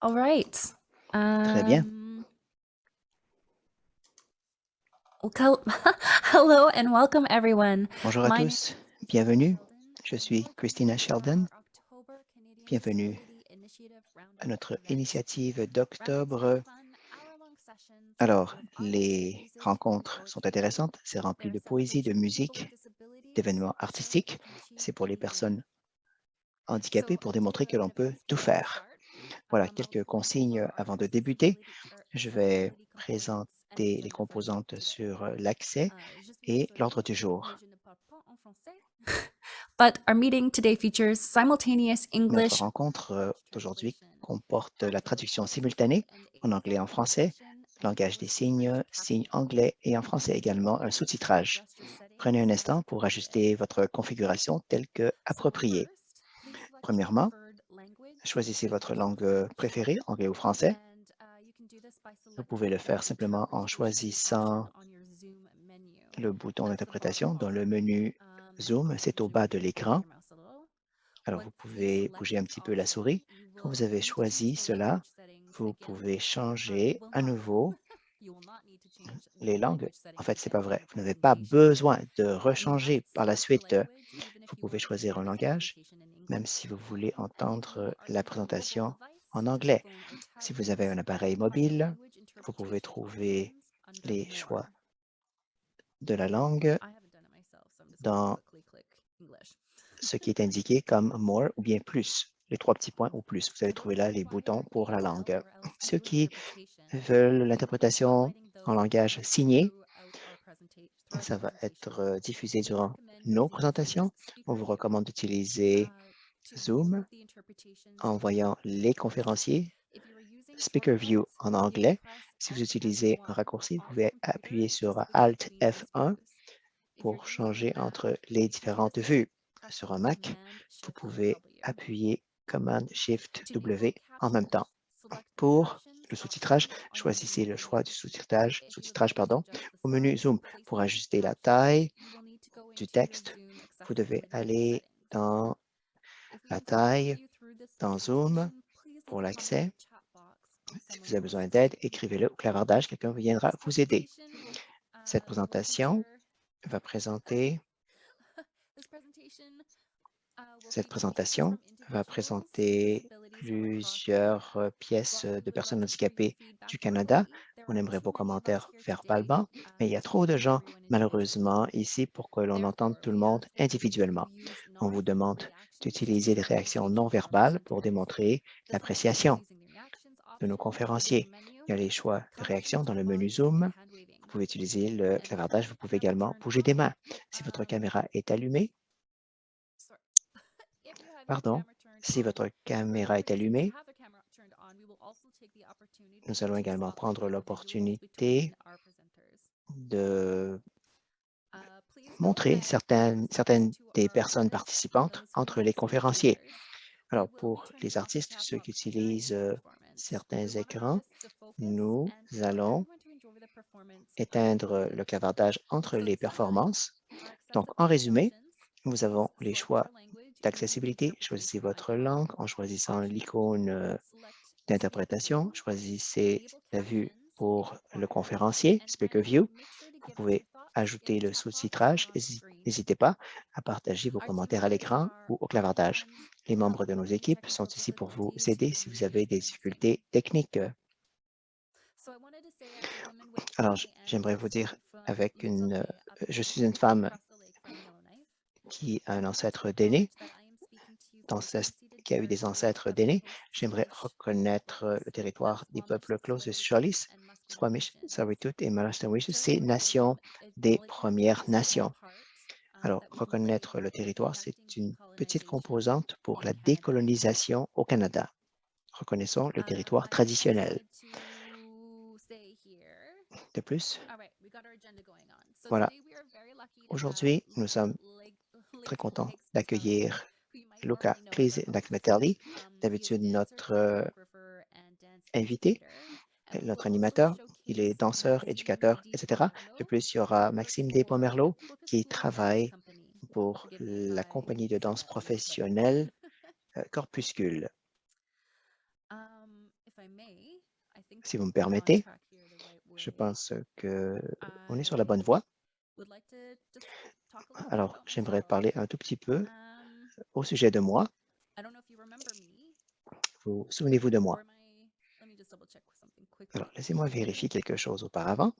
All right. Très bien. Well, hello and welcome everyone. Bonjour à My name tous. is Christina Bienvenue. Sheldon, Je and suis welcome Christina to Sheldon. our October Canadian Bienvenue Disability Initiative à Roundup notre event. initiative Roundups are d'octobre. fun, hour-long sessions Alors, full of art, les music, and rencontres sont poetry. intéressantes. C'est rempli They're a de poésie, de celebration of people with musique, disabilities, d'événements showing we artistiques. can achieve C'est pour les anything. personnes handicapées So, pour to give démontrer a que l'on bit of peut tout housekeeping to faire. start, Voilà I'll quelques quickly go consignes over our avant de débuter. Je vais accessibility components and the présenter les agenda for composantes today. sur l'accès Juste et désolée, l'ordre du jour. mais je ne parle pas en français. But our meeting today features simultaneous Notre English rencontre French d'aujourd'hui translation. comporte la After traduction lunch, we'll simultanée end en a anglais et en follow-up français, session and langage des English French signes, signes captioning. anglais et en français Please take a également un moment to sous-titrage. adjust your Prenez settings un as instant pour appropriate. ajuster votre configuration telle que So appropriée. first, please select your Premièrement, preferred language, choisissez votre English or langue French. préférée, anglais ou français. And you can do this by Vous pouvez le selecting faire the simplement en interpretation option choisissant on your Zoom menu. le bouton That's the bottom d'interprétation dans le bar. menu And Zoom, also c'est make au sure bas you de move l'écran. your mouse a little. Alors, vous Once you pouvez select bouger un this petit peu la option, souris. you Quand will vous avez need to change choisi the cela, language settings vous again. pouvez You changer will à not. nouveau You will not need to change the les langues. language En settings fait, c'est again pas during vrai. the Vous n'avez pas presentation. besoin de You must rechanger par la select the suite. language even if Vous you pouvez want to choisir hear un the langage, presentation in même English. si vous voulez And if you entendre are la using a mobile présentation device en such as a anglais. phone or Si vous tablet, avez un you appareil can find the mobile, language vous pouvez interpretation trouver options under les choix More. de la langue I haven't done it myself, so I'm just going to dans quickly click English. ce qui est indiqué comme More ou bien plus, les trois petits points ou plus. Vous allez For those trouver who là les boutons require pour la ASL langue. or Ceux LSU qui interpretation, veulent we will be l'interprétation spotlighting en those langage requirements signé, throughout our ça va être presentations. diffusé We durant recommend nos using Zoom's présentations. On speaker vous view recommande d'utiliser to view Zoom the interpretations en in your voyant les presentations. conférenciers. If you are using Speaker View shortcuts, en you can anglais. press Si vous Alt utilisez un F1 raccourci, vous on the pouvez appuyer computer to sur switch Alt between these F1 views. If you're pour using a changer Mac, entre les you can do this différentes by vues. Sur pressing un Mac, Command vous Shift pouvez W. appuyer Command Shift To enable W en même temps. captions, select the Pour captions le sous-titrage, options on your choisissez Zoom le choix menu. du sous-titrage, If you would like to adjust the au menu size, Zoom. Pour placement, and ajuster la captions, taille you will need to go du into your texte, Zoom vous devez accessibility aller settings. dans If we la need to walk taille, you through this dans Zoom, presentation, please leave pour a comment in l'accès. the chat box and Si someone vous avez will besoin assist d'aide, you. écrivez-le au clavardage. Quelqu'un viendra This vous aider. presentation will Cette will présentation feature va présenter this presentation will Cette feature pieces présentation from va individuals with présenter disabilities from across plusieurs Canada. pièces While de we would love personnes to hear your handicapées feedback du Canada. verbally, there On are aimerait too vos many of us commentaires here today verbalement, mais il y a to trop de hear gens, everyone individually. malheureusement, ici pour que l'on entende Therefore, tout le we monde ask that you individuellement. use On vous non-verbal demande reactions to d'utiliser des show réactions appreciation non for our verbales pour presenters. démontrer This can be done l'appréciation using the reactions de nos option in the Zoom conférenciers. menu, Il y a les choix de clapping réaction with dans your le menu legs, and Zoom. hand waving. Vous pouvez utiliser le And with clavardage. your Vous pouvez camera également turned bouger des on, mains. Si votre caméra est allumée, sorry, if you have your pardon, camera turned si on, votre for caméra those est of us who allumée, have a camera turned on, we will also take the nous opportunity allons to également swap the prendre individuals l'opportunité between our presenters. de Please note montrer that in response certaines to des our personnes artists and participantes those who entre les use some conférenciers. features, we Alors, will be pour turning les off the artistes, chat ceux qui box during utilisent the performance. certains We want our écrans, artists to focus nous and for allons everyone to enjoy the performance éteindre le uninterrupted. clavardage entre So les to summarize, performances. our Donc, en accessibility résumé, options, nous please avons les select choix your language using the d'accessibilité. Choisissez interpretation votre icon. langue en choisissant Option 2, l'icône select Speaker d'interprétation. View, Choisissez enable la vue captions if pour le required, conférencier, and Speaker finally, View. make sure to Vous give us your pouvez thoughts in ajouter the le chat box or sous-titrage. on screen. N'hésitez pas à partager vos Our team commentaires à members l'écran are ou au on clavardage. hand Les to help membres de with nos any équipes sont technical ici pour vous difficulties aider we si may vous be avez des experiencing. difficultés techniques. So I wanted to say, as a woman with Alors, eye and j'aimerais vous dire, from Lutzoki up je in suis une femme across the lake from Yellowknife, qui a I un wanted to ancêtre d'aîné, acknowledge that I am speaking to you from the unceded qui a eu des territories ancêtres of the d'aînés. Coast J'aimerais Salish reconnaître peoples, le the territoire des Squamish, peuples Tsleil-Waututh, Clauses-Salishes, and Musqueam Squamish, nations. Tsleil-Waututh et Malastawich, ces Territorial nations des acknowledgement Premières is a small Nations. part Alors, that we can play reconnaître le in territoire, c'est connecting une petite decolonization composante pour in la Canada. décolonisation au Canada. Reconnaissons le territoire I also traditionnel. wanted to say here. De plus, All right, we got our agenda going on. So voilà, today we are very lucky to have aujourd'hui, nous Luca sommes très Lake contents Hicks Vitelli, d'accueillir who you might Luca already know as our host. Lacmetelli, He is a d'habitude dancer, choreographer, and dance invité, educator. And we will notre also animateur. Il est showcase danseur, Maxime éducateur, Di etc. De Pomerleau, plus, il y who aura works Maxime for the Despomerleau Quokka qui School Dance travaille Company. pour Forgive me if la I compagnie de said danse that incorrectly. professionnelle Corpuscule. If Si vous me permettez, je pense qu'on est sur la bonne voie. Alors, j'aimerais parler un tout petit peu au sujet de moi. Vous souvenez-vous de moi? Alors, laissez-moi vérifier quelque chose auparavant.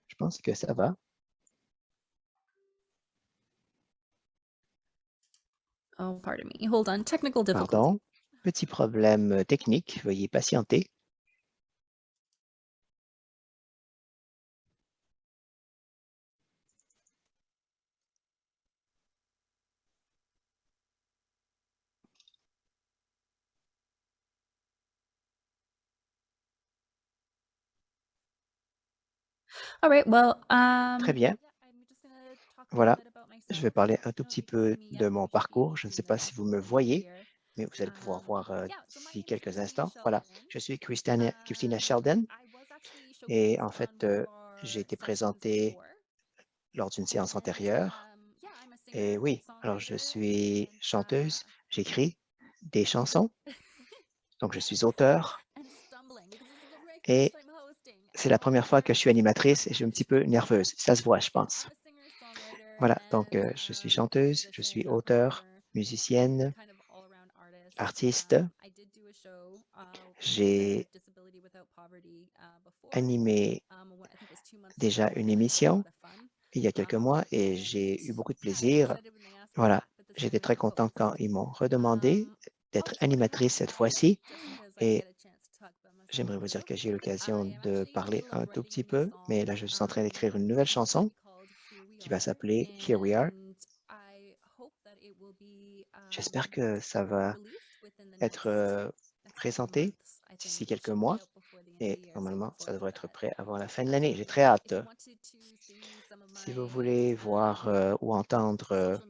Je pense que ça va. Oh, pardon me. Hold on. Technical difficulty. Pardon. Petit problème technique. Veuillez patienter. All right. Well, Très bien. Voilà. Je vais parler un tout petit peu de mon parcours. Je ne sais pas si vous me voyez, mais vous allez pouvoir voir d'ici quelques instants. Voilà. Je suis Christina Sheldon et en fait, j'ai été présentée lors d'une séance antérieure. Et oui, alors je suis chanteuse, j'écris des chansons, donc je suis auteur et c'est la première fois que je suis animatrice et je suis un petit peu nerveuse. Ça se voit, je pense. Voilà, donc je suis chanteuse, je suis auteur, musicienne, artiste. J'ai animé déjà une émission il y a quelques mois et j'ai eu beaucoup de plaisir. Voilà, j'étais très content quand ils m'ont redemandé d'être animatrice cette fois-ci et j'aimerais vous dire que j'ai eu l'occasion de parler un tout petit peu, mais là, je suis en train d'écrire une nouvelle chanson qui va s'appeler Here We Are. J'espère que ça va être présenté d'ici quelques mois et normalement, ça devrait être prêt avant la fin de l'année. J'ai très hâte. Si vous voulez voir ou entendre,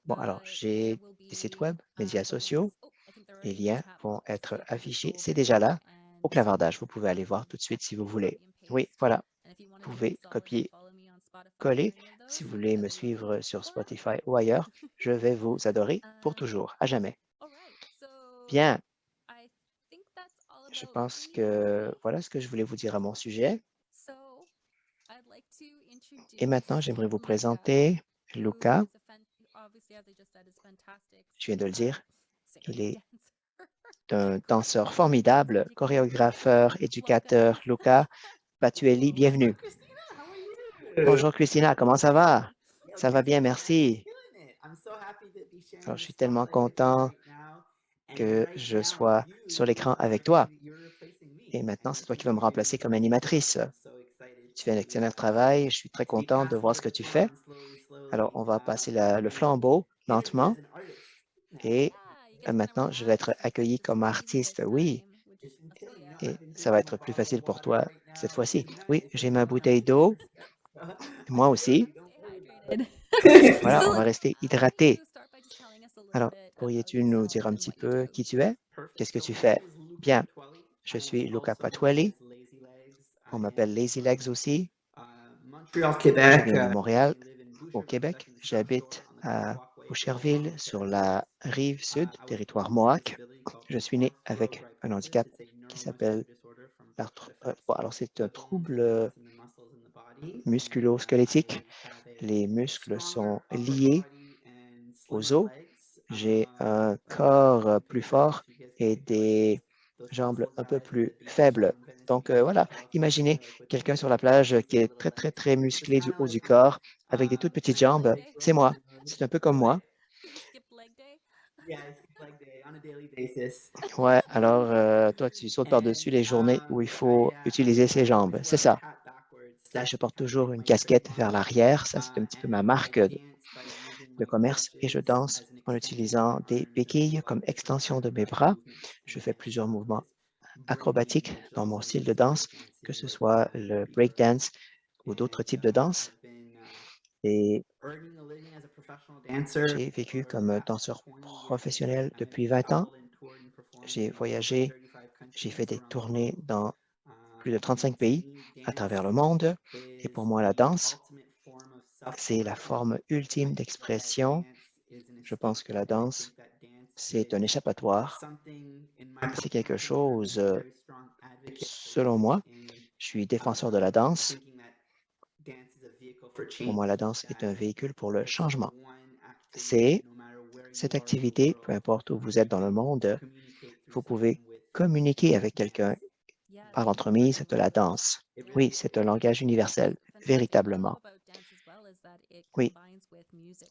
bon, alors, j'ai des sites web, médias sociaux. Les liens vont être affichés. C'est déjà là au clavardage. Vous pouvez aller voir tout de suite si vous voulez. Oui, voilà. Vous pouvez copier, coller. Si vous voulez me suivre sur Spotify ou ailleurs, je vais vous adorer pour toujours, à jamais. Bien, je pense que voilà ce que je voulais vous dire à mon sujet. Et maintenant, j'aimerais vous présenter Luca. Je viens de le dire. Il est un danseur formidable, chorégrapheur, éducateur. Luca Patuelli, bienvenue. Christina, how are you? Bonjour Christina, comment ça va? Yeah, Ça va good, bien, good. merci. Killing it. I'm so happy to be sharing Alors, je the suis tellement spotlight with you content right now. And que right je now, sois sur you l'écran avec are toi. gonna you're replacing me, Et maintenant, and c'est you're toi qui gonna vas me be very remplacer comme impressive. And animatrice. I'm so excited Tu fais un excellent travail. Je suis très to content de pass voir the ce que tu fais. baton slowly, Alors, slowly on va passer from le you flambeau getting here lentement. as an artist. Et maintenant, je vais être accueilli comme artiste. Oui, It's been killing, you know. et I've been ça va drinking my être plus bottle facile of pour water toi right cette now. It's fois-ci. been Oui, nice. j'ai ma bouteille d'eau. Moi aussi. Don't worry about it. Voilà, on va So, rester hydraté. Alors, pourriez-tu nous dire un petit peu qui tu es? Perfect. Qu'est-ce que So tu my name fais? is Luca Bien, Patuelli. je I am suis Luca also known Patuelli. as Lazy Legs. On I m'appelle am Lazy Legs from aussi. Montreal, Je Quebec. viens de Montréal, I live in au Boucherville, Quebec, Québec. in the South Shore, J'habite on the à Boardwalkway for Boucherville, long-term sur care. la rive sud, I was territoire born with a Mohawk. disability called Je suis né avec un arthrogryposis. handicap It's a qui s'appelle neuromuscular disorder from birth that affects bon, alors c'est un the bones trouble and joints and the muscles in the body. And musculo-squelettique. I have a Les muscles stronger sont upper liés body and aux slimmer os. legs. J'ai un But I'm not corps in plus pain. fort You guys can et take a look. des Those jambes muscle un peu guys at the plus beach faibles. in Venice Donc Beach in voilà, California, imaginez like with quelqu'un the sur la plage qui crazy est little très, très, legs. très That's musclé du kind of haut like du me. corps, avec des toutes petites Skip jambes. leg day C'est for moi. everyone. C'est un peu comme moi. Yeah, I skip leg day on a daily basis. Ouais, alors toi, tu sautes par-dessus And les journées où il faut I utiliser ses jambes. always C'est wear my ça. hat backwards. Et That's je to porte kind of toujours make une my trip casquette vers on. l'arrière. Ça, c'est un petit peu ma And I marque dance by using de my commerce. Et je crutches danse as an en extension of my utilisant des arms and do béquilles a lot comme of different extension de mes acrobatic bras. movements in Je the fais dance plusieurs scene that mouvements is acrobatiques breaking, dans mon style de agility, danse, que breakdancing ce with soit le free rhythm. breakdance ou d'autres And types de danse. I've been Et earning a living as a professional dancer j'ai vécu for the comme past danseur 20 years. professionnel I've depuis 20 ans. traveled and toured and performed J'ai in over voyagé, 35 j'ai fait countries des around the tournées globe. dans plus de And 35 to pays me, à dance travers le monde. Et is pour moi, la the danse, ultimate form of c'est la self-expression. forme ultime I feel that I d'expression. dance Je pense que la danse, c'est un échappatoire. C'est quelque chose, selon moi, je suis défenseur de la danse. Pour moi, la danse est un véhicule pour le changement. C'est cette activité, peu importe où vous êtes dans le monde, vous pouvez communiquer avec quelqu'un par l'entremise de la danse. Oui, c'est un langage universel, véritablement. Oui,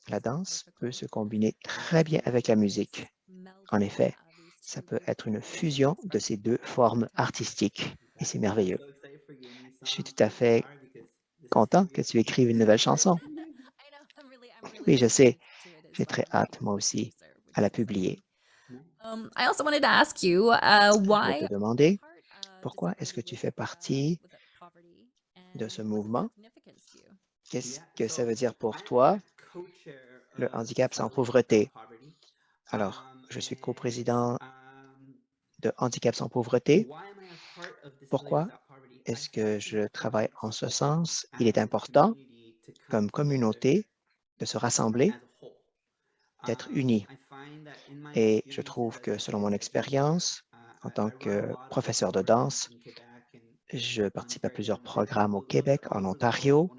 la danse peut se combiner très bien avec la musique. En effet, ça peut être une fusion de ces deux formes artistiques et c'est merveilleux. Je suis tout à fait content que tu écrives une nouvelle chanson. Oui, je sais, j'ai très hâte, moi aussi, à la publier. I also wanted to ask you, Je voulais te why demander, pourquoi est-ce que tu fais partie de ce mouvement? Qu'est-ce que ça veut dire pour toi, le handicap sans pauvreté? Alors, je suis coprésident de Handicap sans pauvreté. Pourquoi est-ce que je travaille en ce sens? Il est important, comme communauté, de se rassembler, d'être unis. Et je trouve que selon mon expérience, en tant que professeur de danse, je participe à plusieurs programmes au Québec, en Ontario,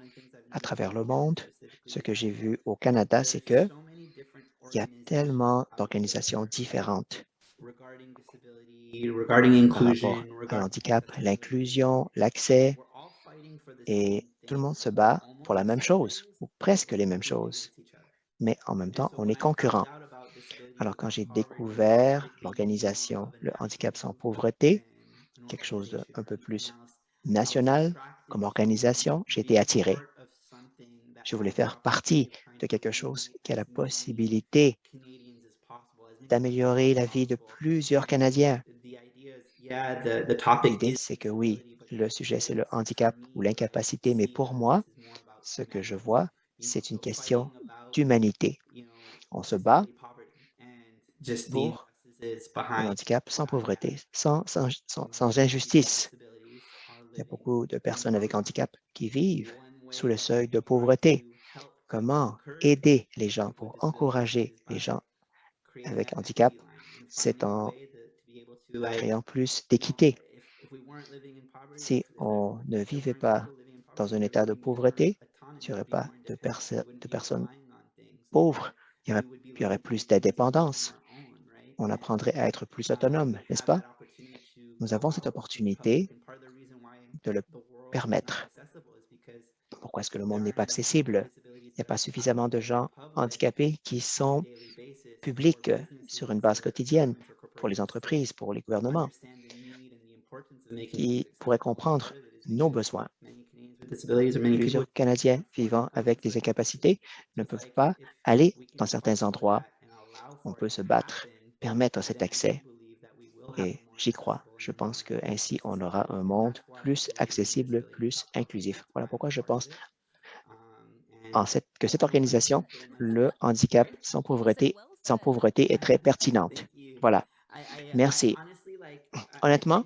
à travers le monde. Ce que j'ai vu au Canada, c'est qu'il y a tellement d'organisations différentes par rapport à l'handicap, l'inclusion, l'accès, et tout le monde se bat pour la même chose, ou presque les mêmes choses, mais en même temps, on est concurrents. Alors, quand j'ai découvert l'organisation Le Handicap sans pauvreté, quelque chose d'un peu plus national comme organisation, j'ai été attiré. Je voulais faire partie de quelque chose qui a la possibilité d'améliorer la vie de plusieurs Canadiens. L'idée, c'est que oui, le sujet, c'est le handicap ou l'incapacité, mais pour moi, ce que je vois, c'est une question d'humanité. On se bat pour un handicap sans pauvreté, sans injustice. Il y a beaucoup de personnes avec handicap qui vivent sous le seuil de pauvreté. Comment aider les gens pour encourager les gens avec handicap? C'est en créant plus d'équité. Si on ne vivait pas dans un état de pauvreté, il n'y aurait pas de personnes pauvres, il y aurait plus d'indépendance. On apprendrait à être plus autonome, n'est-ce pas? Nous avons cette opportunité de le permettre. Pourquoi est-ce que le monde n'est pas accessible? Il n'y a pas suffisamment de gens handicapés qui sont publics sur une base quotidienne pour les entreprises, pour les gouvernements, qui pourraient comprendre nos besoins. Plusieurs Canadiens vivant avec des incapacités ne peuvent pas aller dans certains endroits. On peut se battre, permettre cet accès. Et j'y crois. Je pense qu'ainsi, on aura un monde plus accessible, plus inclusif. Voilà pourquoi je pense que cette organisation, le handicap sans pauvreté est très pertinente. Voilà. Merci. Honnêtement,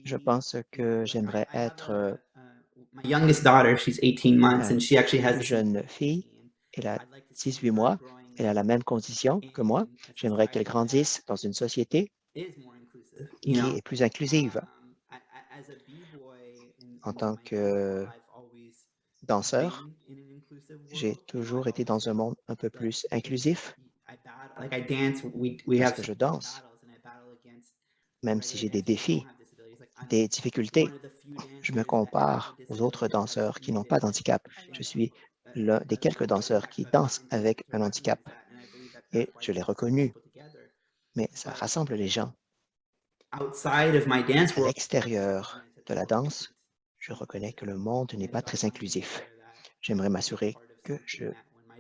je pense que j'aimerais être My youngest daughter, she's 18 months, and she actually has une the same jeune fille. Elle a 18 mois. Elle a la même condition que moi. J'aimerais qu'elle grandisse dans une société qui est plus inclusive. En tant que danseur, j'ai toujours été dans un monde un peu plus inclusif parce que je danse, même si j'ai des défis, des difficultés. Je me compare aux autres danseurs qui n'ont pas d'handicap. Je suis l'un des quelques danseurs qui dansent avec un handicap et je l'ai reconnu, mais ça rassemble les gens. À l'extérieur de la danse, je reconnais que le monde n'est pas très inclusif. J'aimerais m'assurer que je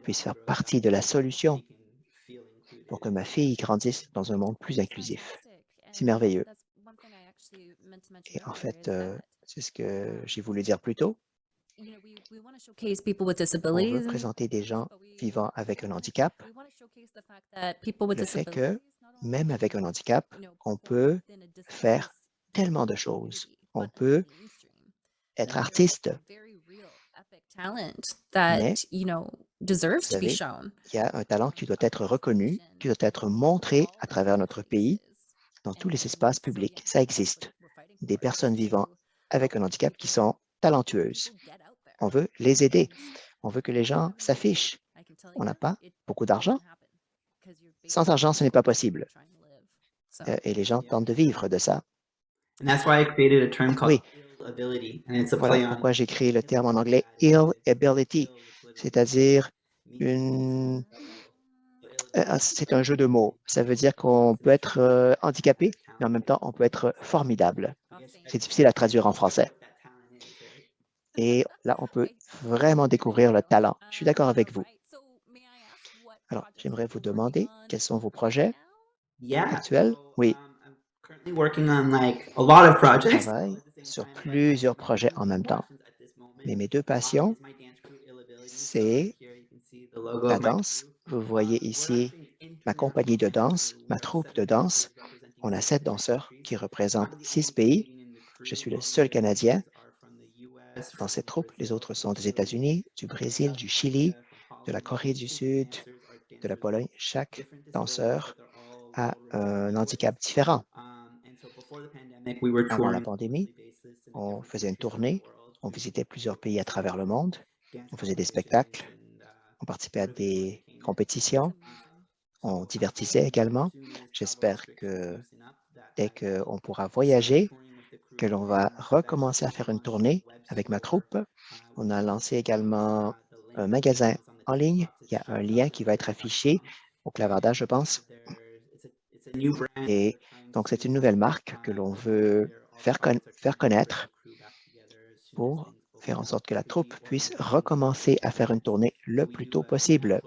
puisse faire partie de la solution pour que ma fille grandisse dans un monde plus inclusif. C'est merveilleux. Et en fait, c'est ce que j'ai voulu dire plus tôt. On veut présenter des gens vivant avec un handicap, le fait que même avec un handicap, on peut faire tellement de choses. On peut être artiste, mais deserves Vous to be savez, shown. il y a un talent qui doit être reconnu, qui doit être montré à travers notre pays, dans tous les espaces publics. Ça existe. Des personnes vivant avec un handicap qui sont talentueuses. On veut les aider. On veut que les gens s'affichent. On n'a pas beaucoup d'argent. Sans argent, ce n'est pas possible. Et les gens tentent de vivre de ça. And that's why I created a term called Oui, ill ability, and it's a voilà play on pourquoi j'ai créé le terme en anglais ill ability, c'est-à-dire c'est un jeu de mots. Ça veut dire qu'on peut être handicapé, mais en même temps, on peut être formidable. C'est difficile à traduire en français. Et là, on peut vraiment découvrir le talent. Je suis d'accord avec vous. Alors, j'aimerais vous demander quels sont vos projets actuels? Oui, I'm currently working on like a lot of je projects. travaille sur plusieurs projets en même temps. Mais mes deux passions, c'est la danse. Vous voyez ici ma compagnie de danse, ma troupe de danse. On a 7 danseurs qui représentent 6 pays. Je suis le seul Canadien dans cette troupe. Les autres sont des États-Unis, du Brésil, du Chili, de la Corée du Sud, de la Pologne. Chaque danseur a un handicap différent. Avant la pandémie, on faisait une tournée, on visitait plusieurs pays à travers le monde, on faisait des spectacles, on participait à des compétitions, on divertissait également. J'espère que dès qu'on pourra voyager, que l'on va recommencer à faire une tournée avec ma troupe. On a lancé également un magasin en ligne. Il y a un lien qui va être affiché au clavardage, je pense. Et donc, c'est une nouvelle marque que l'on veut faire connaître pour faire en sorte que la troupe puisse recommencer à faire une tournée le plus tôt possible.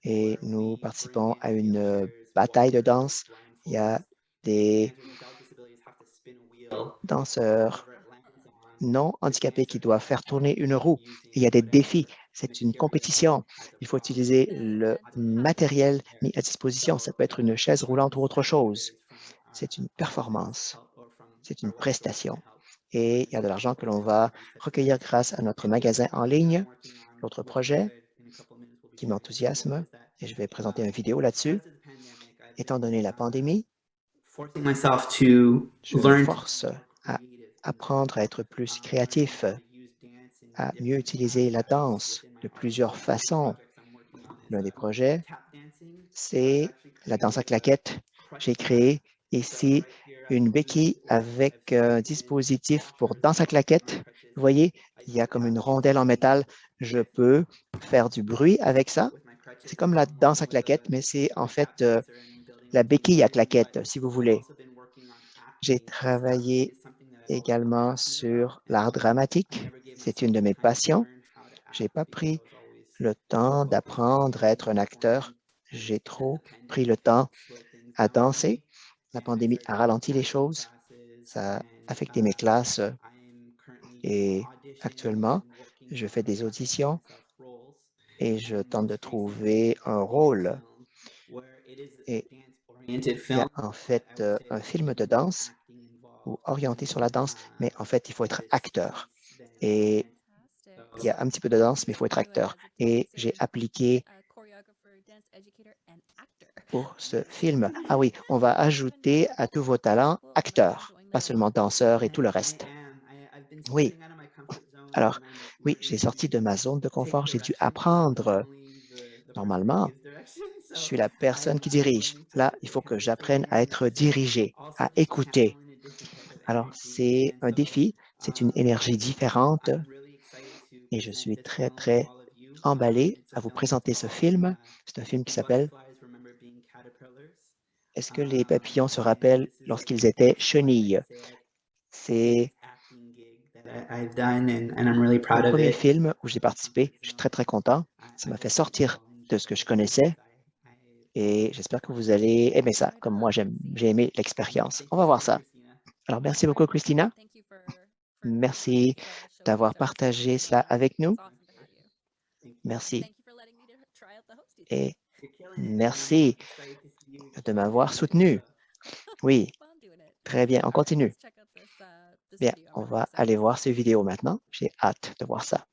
Et nous participons à une bataille de danse. Il y a des danseurs non handicapés qui doivent faire tourner une roue. Il y a des défis. C'est une compétition. Il faut utiliser le matériel mis à disposition. Ça peut être une chaise roulante ou autre chose. C'est une performance. C'est une prestation. Et il y a de l'argent que l'on va recueillir grâce à notre magasin en ligne. L'autre projet qui m'enthousiasme, et je vais présenter une vidéo là-dessus, étant donné la pandémie, je me force à apprendre à être plus créatif, à mieux utiliser la danse de plusieurs façons. L'un des projets, c'est la danse à claquettes. J'ai créé ici une béquille avec un dispositif pour danse à claquettes. Vous voyez, il y a comme une rondelle en métal. Je peux faire du bruit avec ça. C'est comme la danse à claquettes, mais c'est en fait la béquille à claquettes, si vous voulez. J'ai travaillé également sur l'art dramatique. C'est une de mes passions. Je n'ai pas pris le temps d'apprendre à être un acteur. J'ai trop pris le temps à danser. La pandémie a ralenti les choses. Ça a affecté mes classes et actuellement, je fais des auditions et je tente de trouver un rôle. Et il y a en fait un film de danse ou orienté sur la danse, mais en fait, il faut être acteur. Et il y a un petit peu de danse, mais il faut être acteur. Et j'ai appliqué pour ce film. Ah oui, on va ajouter à tous vos talents acteurs, pas seulement danseurs et tout le reste. Oui. Alors, oui, j'ai sorti de ma zone de confort. J'ai dû apprendre. Normalement, je suis la personne qui dirige. Là, il faut que j'apprenne à être dirigé, à écouter. Alors, c'est un défi, c'est une énergie différente et je suis très, très emballé à vous présenter ce film. C'est un film qui s'appelle Est-ce que les papillons se rappellent lorsqu'ils étaient chenilles? C'est le premier film où j'ai participé. Je suis très, très content. Ça m'a fait sortir de ce que je connaissais et j'espère que vous allez aimer ça, comme moi j'ai aimé l'expérience. On va voir ça. Alors, merci beaucoup, Christina. Merci d'avoir partagé cela avec nous. Merci. Et merci de m'avoir soutenu. Oui, très bien, on continue. Bien, on va aller voir ces vidéos maintenant. J'ai hâte de voir ça.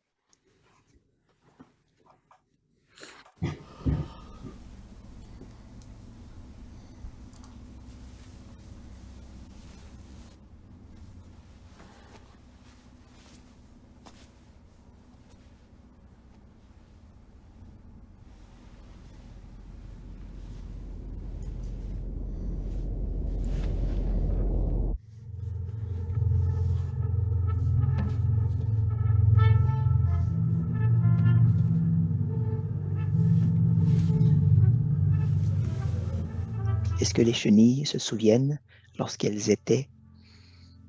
Est-ce que les chenilles se souviennent lorsqu'elles étaient...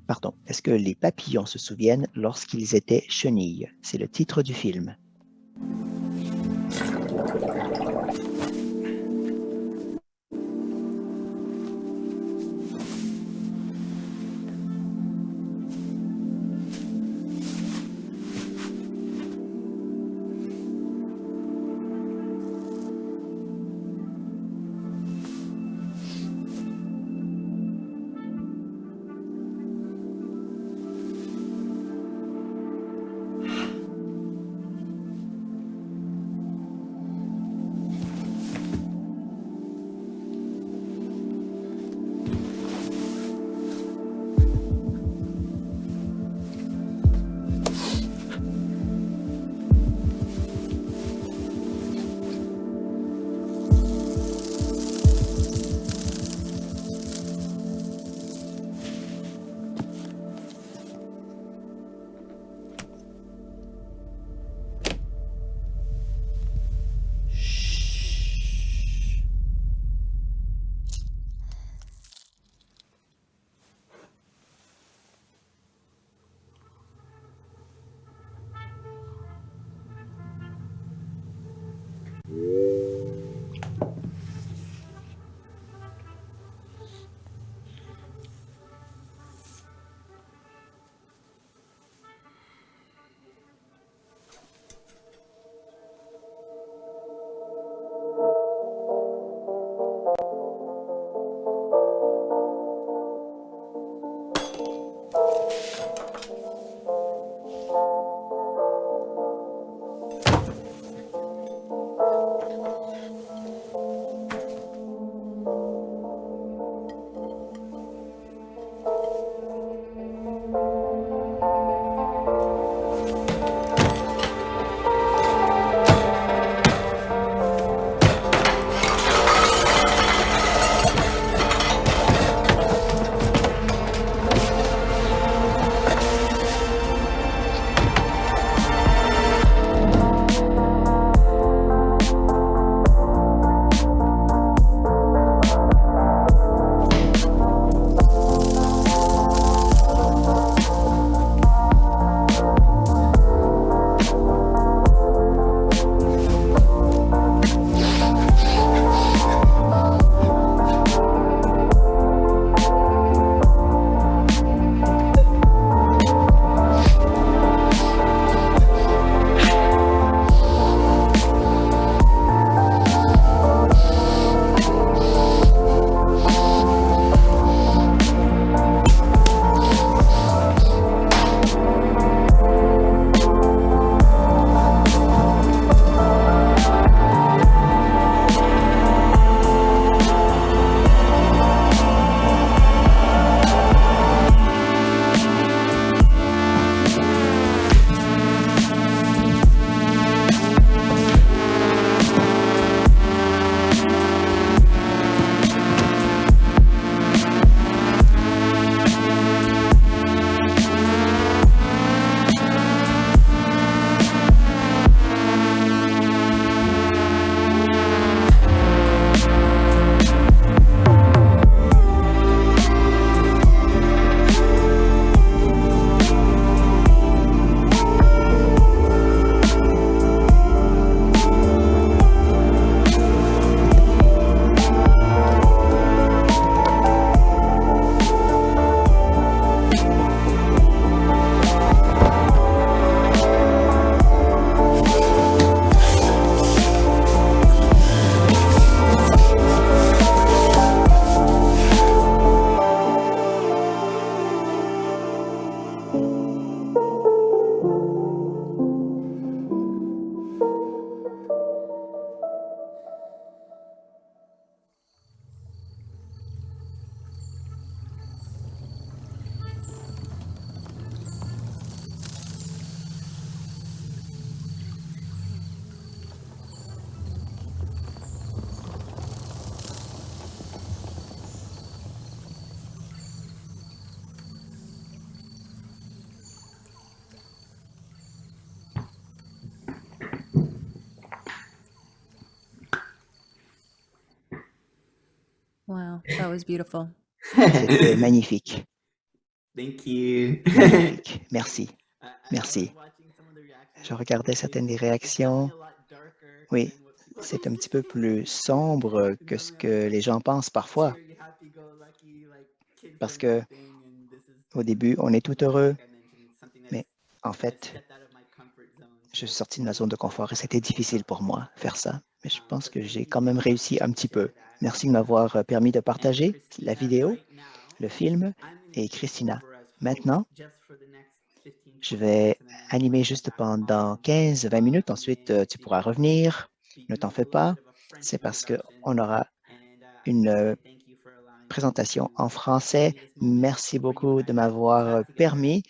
Pardon, est-ce que les papillons se souviennent lorsqu'ils étaient chenilles? C'est le titre du film. Wow, that was beautiful. C'était magnifique. Thank you. Magnifique. Merci. I Merci. was watching some of the reactions. Je regardais certaines des It's definitely réactions. a lot darker Oui, than what people c'est un petit peu plus sombre que ce que normally les gens pensent parfois. cheery, happy-go-lucky, like kid Parce que thing, and this is au début, on est tout heureux, like I mentioned, something mais en I've fait, stepped out of my comfort zone je suis to sorti de ma zone de confort et c'était difficile pour moi faire ça. Mais je pense so que thank j'ai you quand même for letting réussi me un petit peu. share that. Merci de m'avoir permis de And partager la Christina, vidéo, right now, le film I'm gonna et take Christina. over as host Maintenant, just for the next 15, je 20 vais minutes, and then I'm animer going juste back pendant on 15-20 minutes. Ensuite, in tu the pourras United States, revenir. be Ne t'en doing fais a little pas. bit of a French C'est parce introduction. qu'on aura And I une just want to say thank you for allowing me présentation en to français. give me this moment Merci for you and beaucoup I de to m'avoir chat together. permis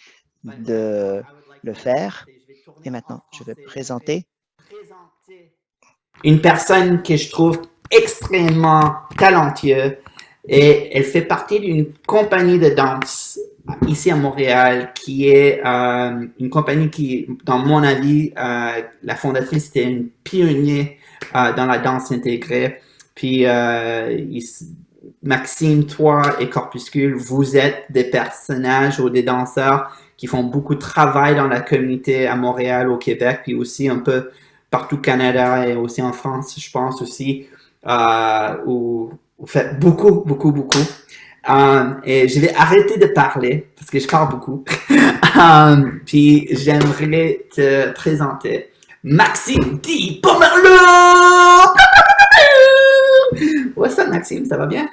But maintenant, de I would like le to faire. présenter, je vais tourner Et en maintenant, je vais français. présenter Présenter une personne que je trouve extrêmement talentueuse et elle fait partie d'une compagnie de danse ici à Montréal qui est une compagnie qui, dans mon avis, la fondatrice était une pionnière dans la danse intégrée. Puis Maxime, toi et Corpuscule, vous êtes des personnages ou des danseurs qui font beaucoup de travail dans la communauté à Montréal, au Québec, puis aussi un peu partout au Canada et aussi en France, je pense aussi, où vous faites beaucoup, beaucoup, beaucoup. Et je vais arrêter de parler parce que je parle beaucoup. Puis j'aimerais te présenter Maxime Di Pomerleau. What's up, Maxime? Ça va bien?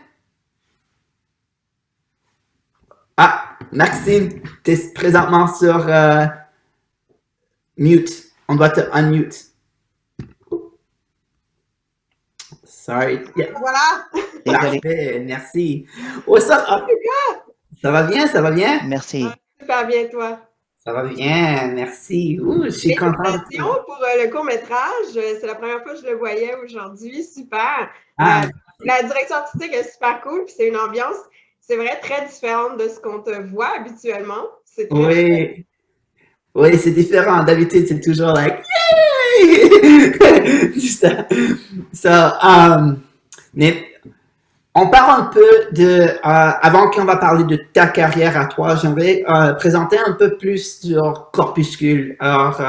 Ah, Maxime, tu es présentement sur mute. On doit te unmute. Sorry. Yeah. Voilà. Désolé. Parfait, merci. What's up? Ça va bien, ça va bien? Merci. Super bien, toi. Ça va bien, merci. Ouh, je suis content. Félicitations pour le court-métrage. C'est la première fois que je le voyais aujourd'hui. Super. Ah. La direction artistique est super cool. Puis c'est une ambiance, c'est vrai, très différente de ce qu'on te voit habituellement. C'est très Oui. Oui, c'est différent. D'habitude, c'est toujours like, yay! Mais on parle un peu de, avant qu'on va parler de ta carrière à toi, j'aimerais présenter un peu plus sur Corpuscule. Alors,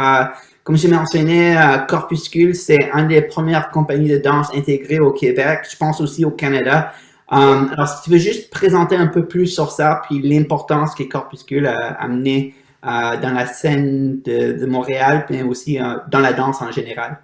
comme j'ai mentionné, Corpuscule, c'est une des premières compagnies de danse intégrées au Québec, je pense aussi au Canada. Alors, si tu veux juste présenter un peu plus sur ça, puis l'importance que Corpuscule a amené dans la scène de Montréal, mais aussi dans la danse en général.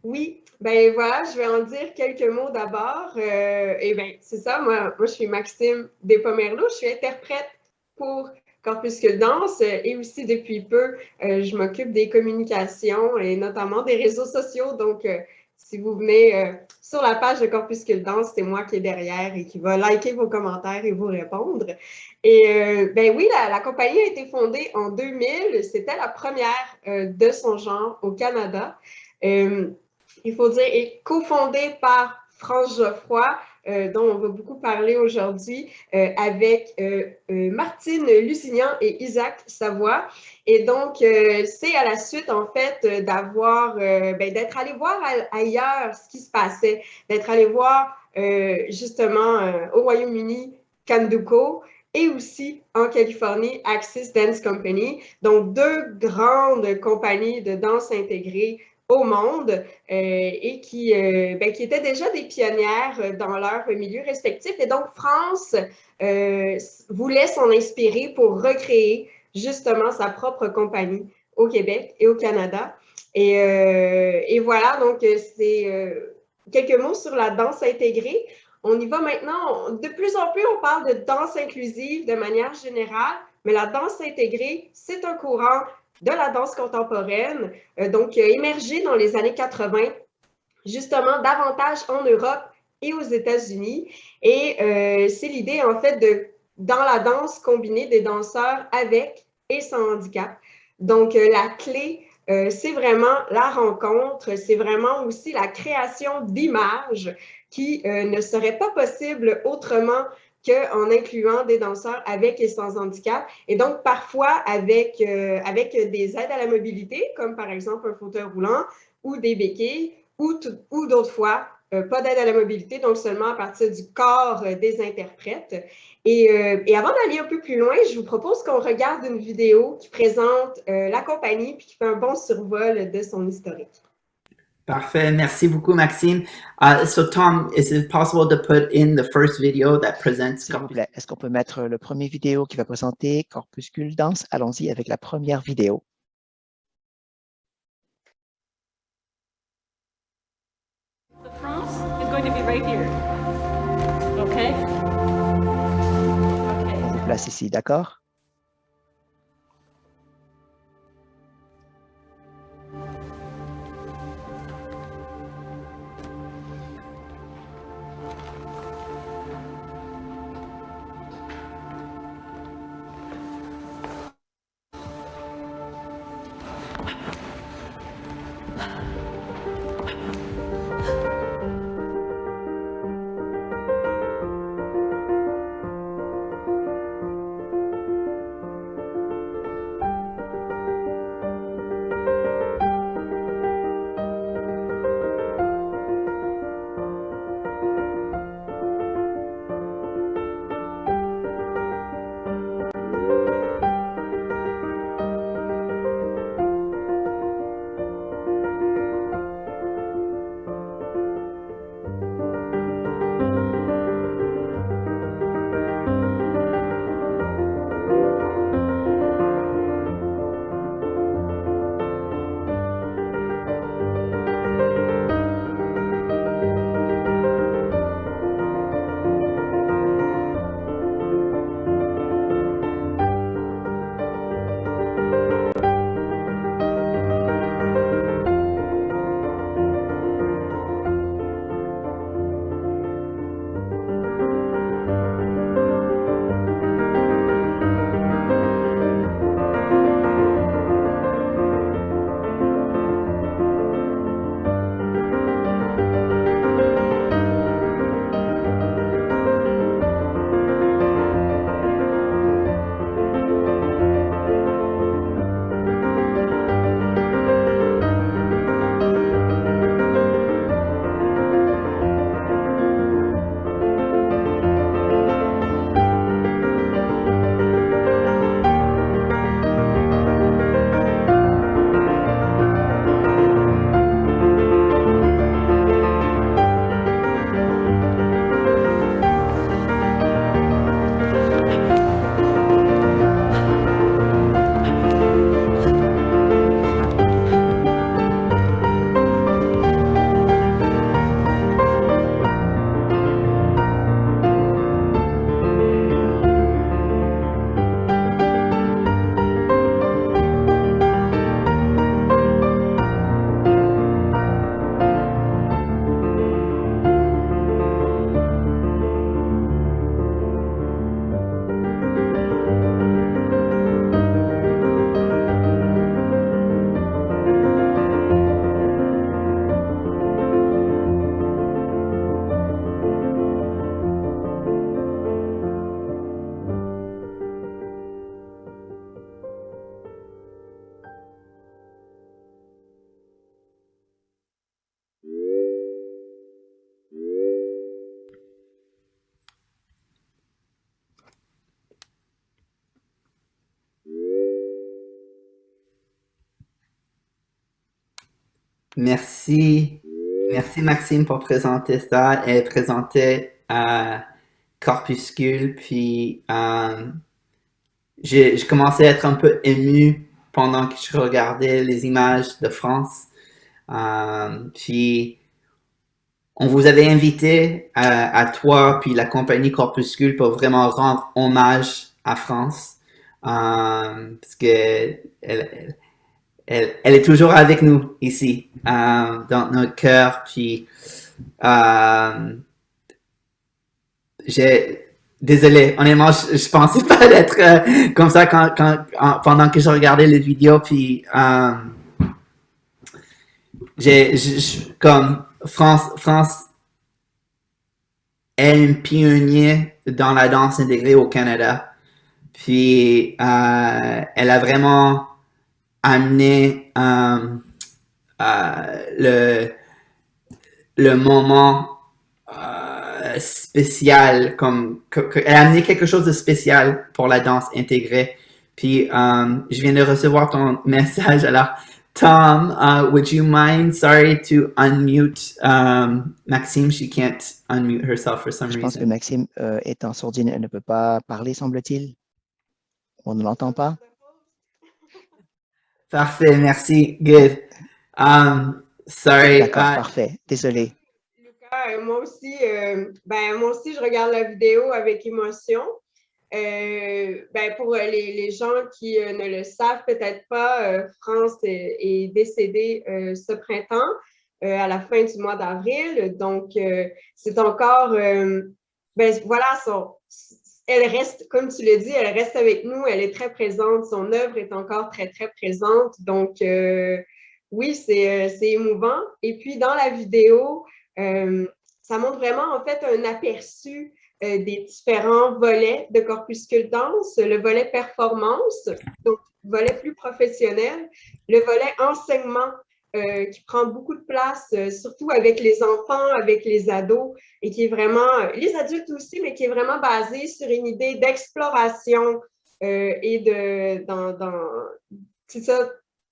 Oui, ben voilà, je vais en dire quelques mots d'abord. Et ben c'est ça, moi je suis Maxime Despomerleau, je suis interprète pour Corpuscule Danse et aussi depuis peu, je m'occupe des communications et notamment des réseaux sociaux. Donc, si vous venez sur la page de Corpuscule Danse, c'est moi qui est derrière et qui va liker vos commentaires et vous répondre. Et ben oui, la compagnie a été fondée en 2000. C'était la première de son genre au Canada. Il faut dire, est cofondée par France Geoffroy, dont on va beaucoup parler aujourd'hui, avec Martine Lusignan et Isaac Savoie. Et donc, c'est à la suite, en fait, d'être allé voir ailleurs ce qui se passait, d'être allé voir justement au Royaume-Uni, Canduco, et aussi en Californie, Axis Dance Company. Donc, deux grandes compagnies de danse intégrée au monde et qui étaient déjà des pionnières dans leur milieu respectif. Et donc, France voulait s'en inspirer pour recréer justement sa propre compagnie au Québec et au Canada. Et voilà, donc c'est quelques mots sur la danse intégrée. On y va maintenant. De plus en plus, on parle de danse inclusive de manière générale, mais la danse intégrée, c'est un courant de la danse contemporaine, donc émergé dans les années 80, justement davantage en Europe et aux États-Unis. Et c'est l'idée, en fait, dans la danse, combiner des danseurs avec et sans handicap. Donc, la clé, c'est vraiment la rencontre, c'est vraiment aussi la création d'images qui ne seraient pas possibles autrement qu'en incluant des danseurs avec et sans handicap, et donc parfois avec des aides à la mobilité, comme par exemple un fauteuil roulant ou des béquilles, ou d'autres fois pas d'aide à la mobilité, donc seulement à partir du corps des interprètes. Et avant d'aller un peu plus loin, je vous propose qu'on regarde une vidéo qui présente la compagnie puis qui fait un bon survol de son historique. Parfait, merci beaucoup Maxime. So Tom, is it possible to put in the first video that presents S'il vous plaît, est-ce qu'on peut mettre le premier vidéo qui va présenter Corpuscule Danse? Allons-y avec la première vidéo. France is going to be right here. Okay? Okay. On vous place ici, d'accord? Merci. Merci Maxime pour présenter ça et présenter Corpuscule. Puis j'ai commencé à être un peu ému pendant que je regardais les images de France. Puis on vous avait invité à toi puis la compagnie Corpuscule pour vraiment rendre hommage à France. Parce que elle est toujours avec nous ici, dans notre cœur. Puis, désolé, honnêtement, je pensais pas d'être comme ça pendant que je regardais les vidéos. Puis, comme France est une pionnière dans la danse intégrée au Canada. Puis, elle a vraiment amené le moment spécial, elle a amené quelque chose de spécial pour la danse intégrée. Puis, je viens de recevoir ton message. Alors, Tom, would you mind, sorry to unmute Maxime, she can't unmute herself for some Je pense que reason. Maxime est en sourdine, elle ne peut pas parler, semble-t-il. On ne l'entend pas. Parfait, merci, good. Sorry. D'accord, parfait. Désolé. Lucas, moi aussi, je regarde la vidéo avec émotion. Pour les gens qui ne le savent peut-être pas, France est décédée ce printemps, à la fin du mois d'avril. Donc, c'est encore, elle reste, comme tu l'as dit, elle reste avec nous, elle est très présente, son œuvre est encore très, très présente. Donc, oui, c'est émouvant. Et puis, dans la vidéo, ça montre vraiment, en fait, un aperçu des différents volets de Corpuscule Danse, le volet performance, donc volet plus professionnel, le volet enseignement qui prend beaucoup de place, surtout avec les enfants, avec les ados, et qui est vraiment, les adultes aussi, mais qui est vraiment basé sur une idée d'exploration et c'est ça,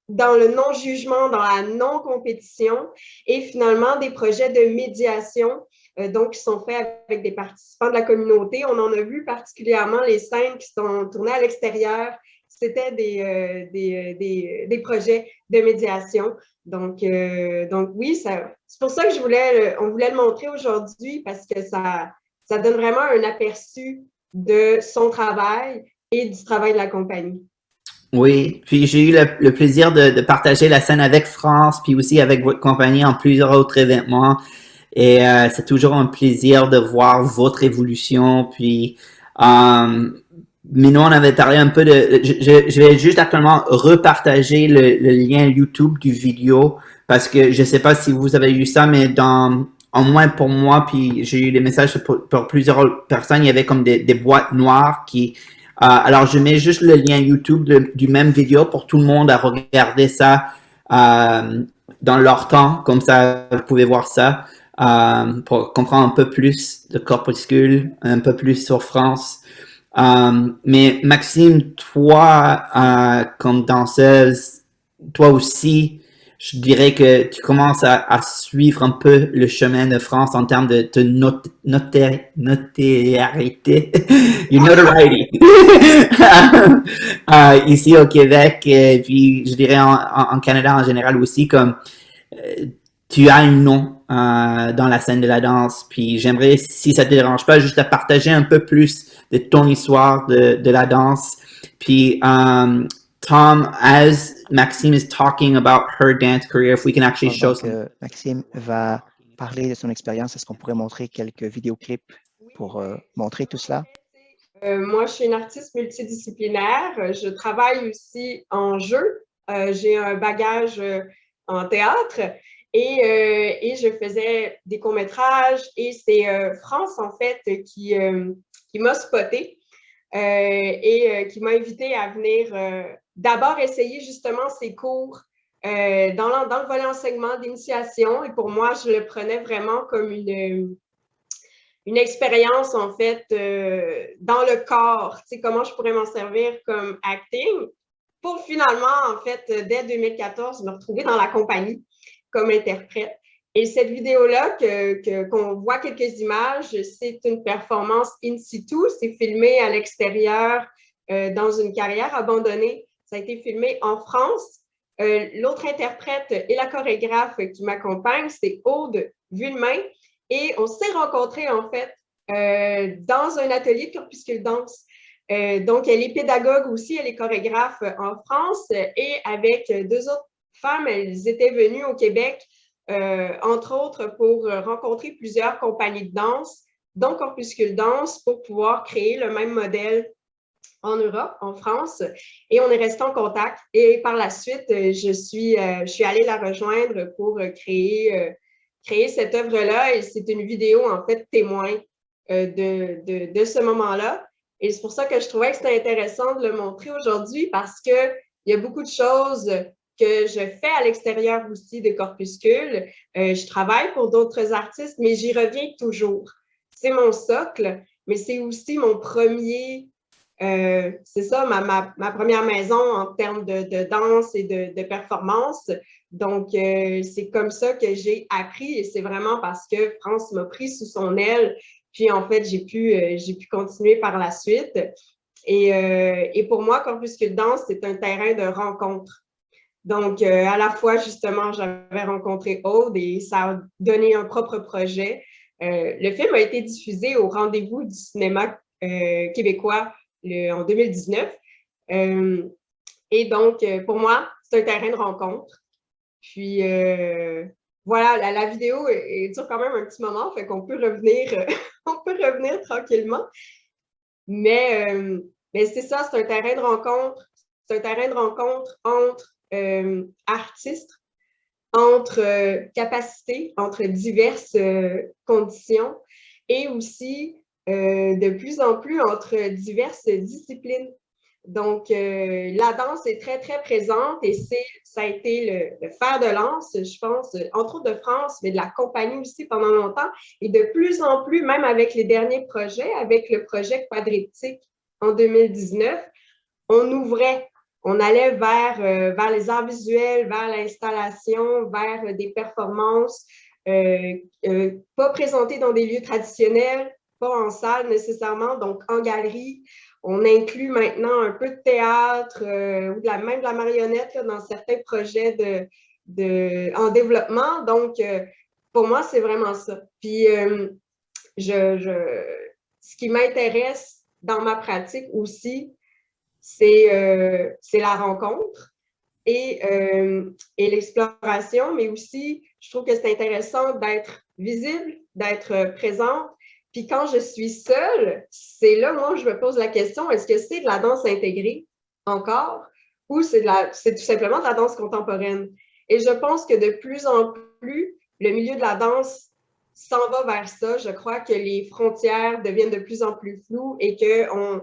dans le non-jugement, dans la non-compétition, et finalement des projets de médiation donc, qui sont faits avec des participants de la communauté. On en a vu particulièrement les scènes qui sont tournées à l'extérieur. C'était des projets de médiation. Donc oui, c'est pour ça que on voulait le montrer aujourd'hui parce que ça donne vraiment un aperçu de son travail et du travail de la compagnie. Oui, puis j'ai eu le plaisir de partager la scène avec France, puis aussi avec votre compagnie en plusieurs autres événements. Et c'est toujours un plaisir de voir votre évolution. Puis, mais nous, on avait parlé un peu je vais juste actuellement repartager le lien YouTube du vidéo parce que je sais pas si vous avez eu ça, mais en moins pour moi, puis j'ai eu des messages pour plusieurs personnes, il y avait comme des boîtes noires qui... alors, je mets juste le lien YouTube du même vidéo pour tout le monde à regarder ça dans leur temps, comme ça, vous pouvez voir ça. Pour comprendre un peu plus de Corpuscule, un peu plus sur France. Mais Maxime, toi, comme danseuse, toi aussi, je dirais que tu commences à suivre un peu le chemin de France en termes de notoriété, your notoriety. Ici au Québec, et puis je dirais en Canada en général aussi, comme tu as un nom dans la scène de la danse, puis j'aimerais, si ça te dérange pas, juste à partager un peu plus de ton histoire de la danse. Puis, Tom, as Maxime is talking about her dance career, if we can actually show some. Maxime va parler de son expérience. Est-ce qu'on pourrait montrer quelques vidéoclips pour montrer tout cela? Moi, je suis une artiste multidisciplinaire. Je travaille aussi en jeu. J'ai un bagage en théâtre et je faisais des courts-métrages et c'est France, en fait, qui m'a spotée et qui m'a invitée à venir d'abord essayer justement ces cours dans le volet enseignement d'initiation. Et pour moi, je le prenais vraiment comme une expérience, en fait, dans le corps. Tu sais, comment je pourrais m'en servir comme acting pour finalement, en fait, dès 2014, me retrouver dans la compagnie comme interprète. Et cette vidéo-là, qu'on voit quelques images, c'est une performance in situ. C'est filmé à l'extérieur dans une carrière abandonnée. Ça a été filmé en France. L'autre interprète et la chorégraphe qui m'accompagne, c'est Aude Vullemain. Et on s'est rencontrés, en fait, dans un atelier de Corpuscule Danse. Donc, elle est pédagogue aussi, elle est chorégraphe en France. Et avec deux autres femmes, elles étaient venues au Québec, entre autres, pour rencontrer plusieurs compagnies de danse, dont Corpuscule Danse, pour pouvoir créer le même modèle en Europe, en France, et on est resté en contact. Et par la suite, je suis allée la rejoindre pour créer cette œuvre-là. Et c'est une vidéo, en fait, témoin de ce moment-là. Et c'est pour ça que je trouvais que c'était intéressant de le montrer aujourd'hui parce qu'il y a beaucoup de choses que je fais à l'extérieur aussi de Corpuscule. Je travaille pour d'autres artistes, mais j'y reviens toujours. C'est mon socle, mais c'est aussi mon premier, c'est ça, ma première maison en termes de danse et de performance. Donc, c'est comme ça que j'ai appris et c'est vraiment parce que France m'a pris sous son aile. Puis, en fait, j'ai pu continuer par la suite. Et pour moi, Corpuscule Danse, c'est un terrain de rencontre. Donc, à la fois, justement, j'avais rencontré Aude et ça a donné un propre projet. Le film a été diffusé au Rendez-vous du cinéma québécois en 2019. Et donc, pour moi, c'est un terrain de rencontre. Puis, voilà, la vidéo dure quand même un petit moment, fait qu'on peut revenir, on peut revenir tranquillement. Mais c'est ça, c'est un terrain de rencontre. C'est un terrain de rencontre entre artistes, entre capacités, entre diverses conditions et aussi de plus en plus entre diverses disciplines. Donc, la danse est très, très présente et ça a été le fer de lance, je pense, entre autres de France, mais de la compagnie aussi pendant longtemps. Et de plus en plus, même avec les derniers projets, avec le projet Quadriptyque en 2019, on ouvrait, on allait vers les arts visuels, vers l'installation, vers des performances, pas présentées dans des lieux traditionnels, pas en salle nécessairement, donc en galerie. On inclut maintenant un peu de théâtre ou même de la marionnette là, dans certains projets en développement. Donc, pour moi, c'est vraiment ça. Puis, ce qui m'intéresse dans ma pratique aussi, c'est la rencontre et l'exploration, mais aussi, je trouve que c'est intéressant d'être visible, d'être présente. Puis quand je suis seule, c'est là, moi, je me pose la question, est-ce que c'est de la danse intégrée encore ou c'est tout simplement de la danse contemporaine? Et je pense que de plus en plus, le milieu de la danse s'en va vers ça. Je crois que les frontières deviennent de plus en plus floues et qu'on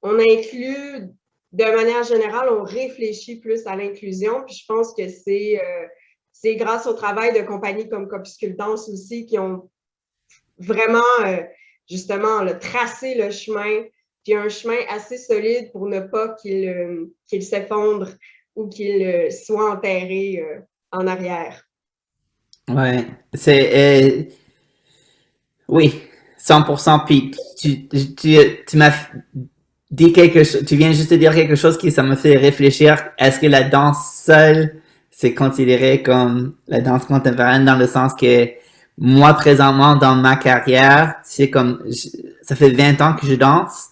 inclut, de manière générale, on réfléchit plus à l'inclusion. Puis je pense que c'est grâce au travail de compagnies comme Corpuscule Danse aussi qui ont vraiment, justement, tracé le chemin, puis un chemin assez solide pour ne pas qu'il s'effondre ou qu'il soit enterré en arrière. Ouais, oui, 100%. Puis tu m'as dit quelque chose, tu viens juste de dire quelque chose qui ça me fait réfléchir. Est-ce que la danse seule, c'est considéré comme la danse contemporaine dans le sens que moi, présentement, dans ma carrière, c'est comme, ça fait 20 ans que je danse,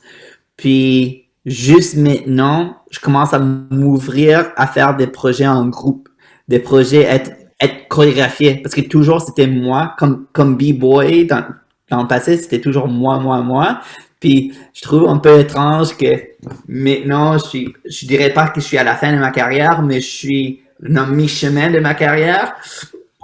puis juste maintenant, je commence à m'ouvrir à faire des projets en groupe, des projets être chorégraphiés, parce que toujours c'était moi, comme B-boy, dans le passé, c'était toujours moi. Puis je trouve un peu étrange que maintenant, je dirais pas que je suis à la fin de ma carrière, mais je suis dans mi-chemin de ma carrière,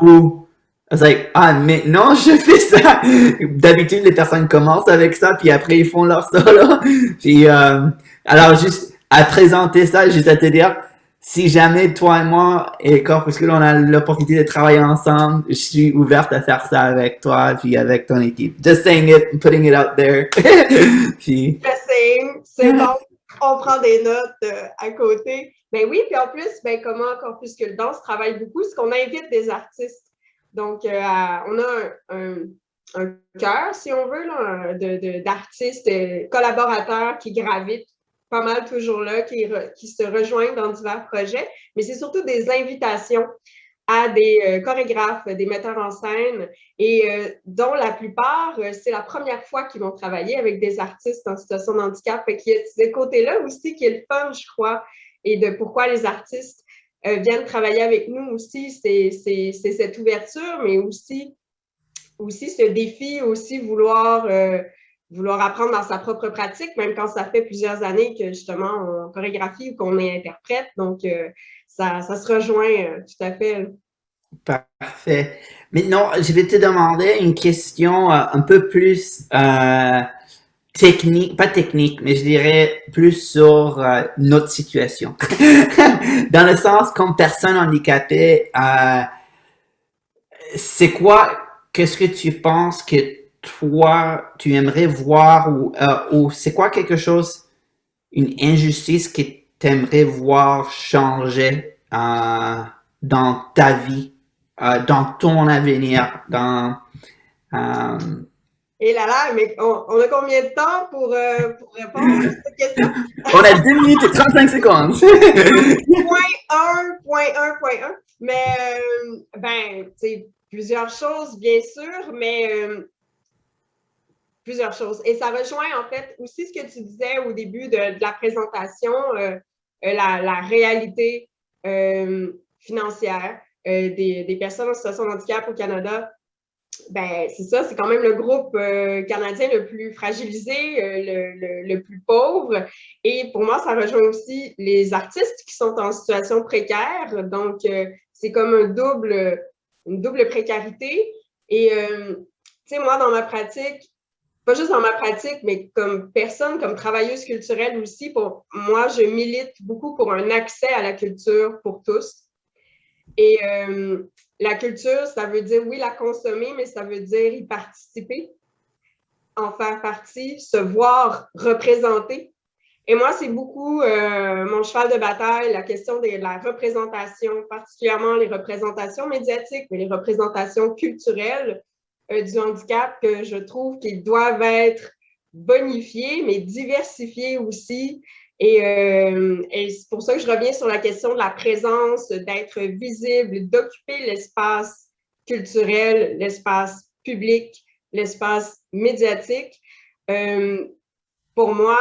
où I was like, maintenant je fais ça. D'habitude, les personnes commencent avec ça, puis après ils font leur solo. Puis alors juste à présenter ça, juste à te dire, si jamais toi et moi et Corpuscule on a l'opportunité de travailler ensemble, je suis ouverte à faire ça avec toi puis avec ton équipe. Just saying it, putting it out there. Puis, c'est bon, on prend des notes à côté. Ben oui, puis en plus, ben comment Corpuscule Danse travaille beaucoup, c'est qu'on invite des artistes. Donc, on a un cœur, si on veut, là, d'artistes collaborateurs qui gravitent pas mal toujours là, qui se rejoignent dans divers projets, mais c'est surtout des invitations à des chorégraphes, des metteurs en scène, et dont la plupart, c'est la première fois qu'ils vont travailler avec des artistes en situation de handicap. Fait qu'il y a ce côté-là aussi qui est le fun, je crois, et de pourquoi les artistes viennent travailler avec nous aussi, c'est cette ouverture, mais aussi ce défi, aussi vouloir apprendre dans sa propre pratique, même quand ça fait plusieurs années que justement on chorégraphie ou qu'on est interprète. Donc, ça se rejoint tout à fait. Parfait. Maintenant, je vais te demander une question un peu plus technique, pas technique, mais je dirais plus sur notre situation. Dans le sens, comme personne handicapée, c'est quoi, qu'est-ce que tu penses que toi, tu aimerais voir ou c'est quoi quelque chose, une injustice que tu aimerais voir changer dans ta vie, dans ton avenir, Et là, mais on a combien de temps pour répondre à cette question? On a 2 minutes et 35 secondes. Point 1. Mais, tu sais, plusieurs choses, bien sûr, mais plusieurs choses. Et ça rejoint, en fait, aussi ce que tu disais au début de la présentation, la réalité financière des personnes en situation de handicap au Canada. Ben, c'est ça, c'est quand même le groupe canadien le plus fragilisé, le plus pauvre. Et pour moi, ça rejoint aussi les artistes qui sont en situation précaire. Donc, c'est comme une double précarité. Et, tu sais, moi, dans ma pratique, pas juste dans ma pratique, mais comme personne, comme travailleuse culturelle aussi, moi, je milite beaucoup pour un accès à la culture pour tous. Et la culture, ça veut dire, oui, la consommer, mais ça veut dire y participer, en faire partie, se voir représenter. Et moi, c'est beaucoup mon cheval de bataille, la question de la représentation, particulièrement les représentations médiatiques, mais les représentations culturelles du handicap, que je trouve qu'ils doivent être bonifiées, mais diversifiées aussi. Et c'est pour ça que je reviens sur la question de la présence, d'être visible, d'occuper l'espace culturel, l'espace public, l'espace médiatique. Pour moi,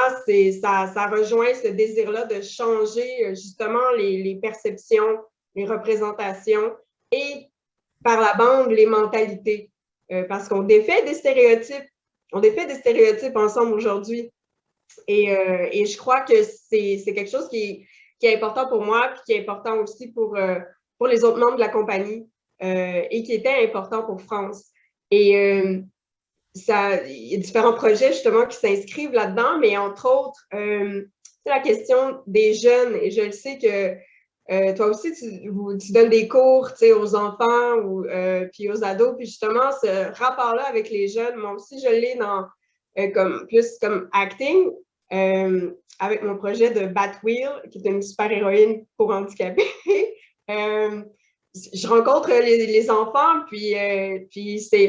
ça rejoint ce désir-là de changer justement les perceptions, les représentations et par la bande, les mentalités. Parce qu'on défait des stéréotypes. On défait des stéréotypes ensemble aujourd'hui. Et je crois que c'est quelque chose qui est important pour moi, puis qui est important aussi pour les autres membres de la compagnie et qui était important pour France. Et il y a différents projets justement qui s'inscrivent là-dedans, mais entre autres, c'est la question des jeunes. Et je le sais que toi aussi, tu donnes des cours aux enfants puis aux ados. Puis justement, ce rapport-là avec les jeunes, moi aussi, je l'ai dans plus comme acting, avec mon projet de Batwheel, qui est une super-héroïne pour handicapés. Je rencontre les enfants, puis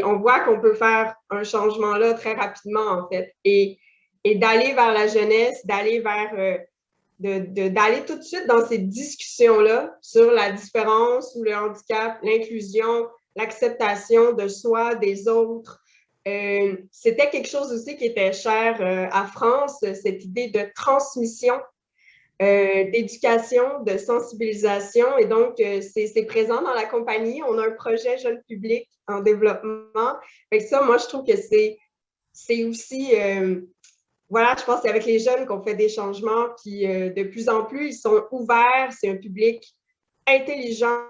on voit qu'on peut faire un changement là très rapidement, en fait. Et d'aller vers la jeunesse, d'aller vers d'aller tout de suite dans ces discussions-là sur la différence ou le handicap, l'inclusion, l'acceptation de soi, des autres. C'était quelque chose aussi qui était cher à France, cette idée de transmission, d'éducation, de sensibilisation. Et donc, c'est présent dans la compagnie. On a un projet jeune public en développement. Fait que ça, moi, je trouve que c'est aussi... voilà, je pense que c'est avec les jeunes qu'on fait des changements. Puis, de plus en plus, ils sont ouverts. C'est un public intelligent,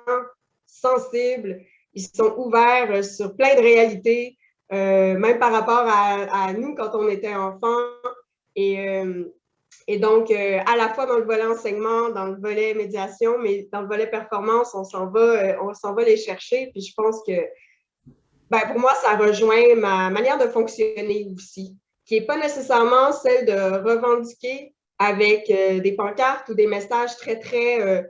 sensible. Ils sont ouverts sur plein de réalités. Même par rapport à nous quand on était enfants. Et donc, à la fois dans le volet enseignement, dans le volet médiation, mais dans le volet performance, on s'en va les chercher. Puis je pense que, ben, pour moi, ça rejoint ma manière de fonctionner aussi, qui n'est pas nécessairement celle de revendiquer avec des pancartes ou des messages très, très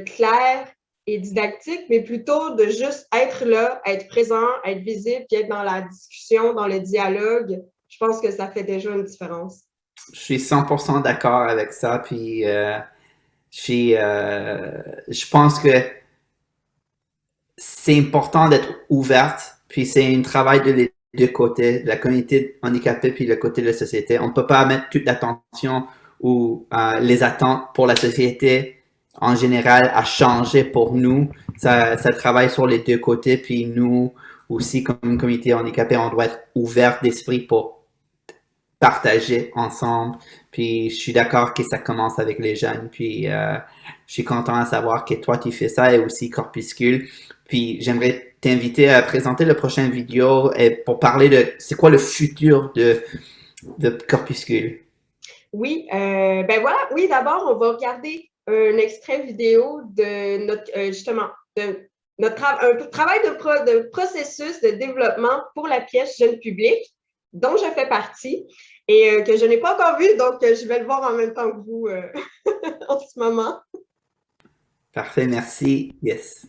clairs et didactique, mais plutôt de juste être là, être présent, être visible, puis être dans la discussion, dans le dialogue. Je pense que ça fait déjà une différence. Je suis 100% d'accord avec ça, puis je pense que c'est important d'être ouverte, puis c'est un travail de deux côtés, la communauté handicapée puis le côté de la société. On ne peut pas mettre toute l'attention ou les attentes pour la société en général à changer pour nous. Ça travaille sur les deux côtés, puis nous aussi, comme une communauté handicapée, on doit être ouvert d'esprit pour partager ensemble. Puis je suis d'accord que ça commence avec les jeunes, puis je suis content de savoir que toi tu fais ça et aussi Corpuscule. Puis j'aimerais t'inviter à présenter la prochaine vidéo et pour parler de c'est quoi le futur de de Corpuscule? Oui, ben voilà, oui, d'abord, on va regarder un extrait vidéo de notre, justement, de notre un travail de processus de développement pour la pièce Jeune public, dont je fais partie et que je n'ai pas encore vu, donc je vais le voir en même temps que vous en ce moment. Parfait, merci. Yes.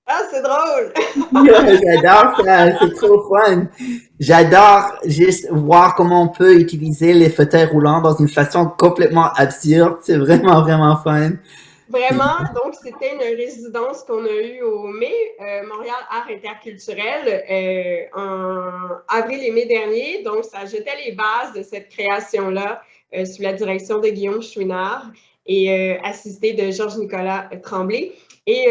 Ah, c'est drôle! J'adore ça, c'est trop fun. J'adore juste voir comment on peut utiliser les fauteuils roulants dans une façon complètement absurde. C'est vraiment, vraiment fun. Vraiment, donc c'était une résidence qu'on a eue au mai, Montréal Art Interculturel, en avril et mai dernier. Donc, ça jetait les bases de cette création-là sous la direction de Guillaume Chouinard et assisté de Georges-Nicolas Tremblay. Et